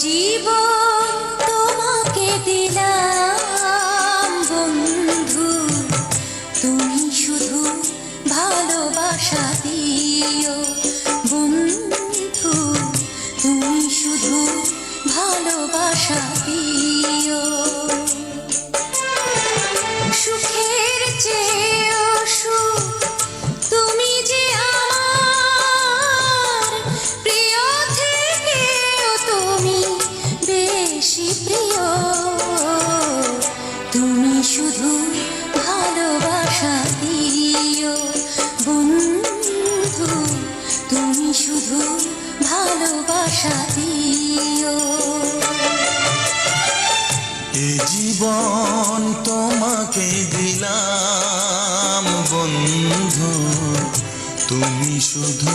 জীবন তোমাকে দিলাম বন্ধু, তুমি শুধু ভালোবাসা দিও বন্ধু, তুমি শুধু ভালোবাসা দিও। সুখের চেয়েও সুখ তুমি যে আমার প্রিয় থেকেও তুমি বেশি প্রিয়, তুমি শুধু ভালোবাসা দিও বন্ধু, তুমি শুধু ভালোবাসা দিও। এ জীবন তোমাকে দিলাম বন্ধু, তুমি শুধু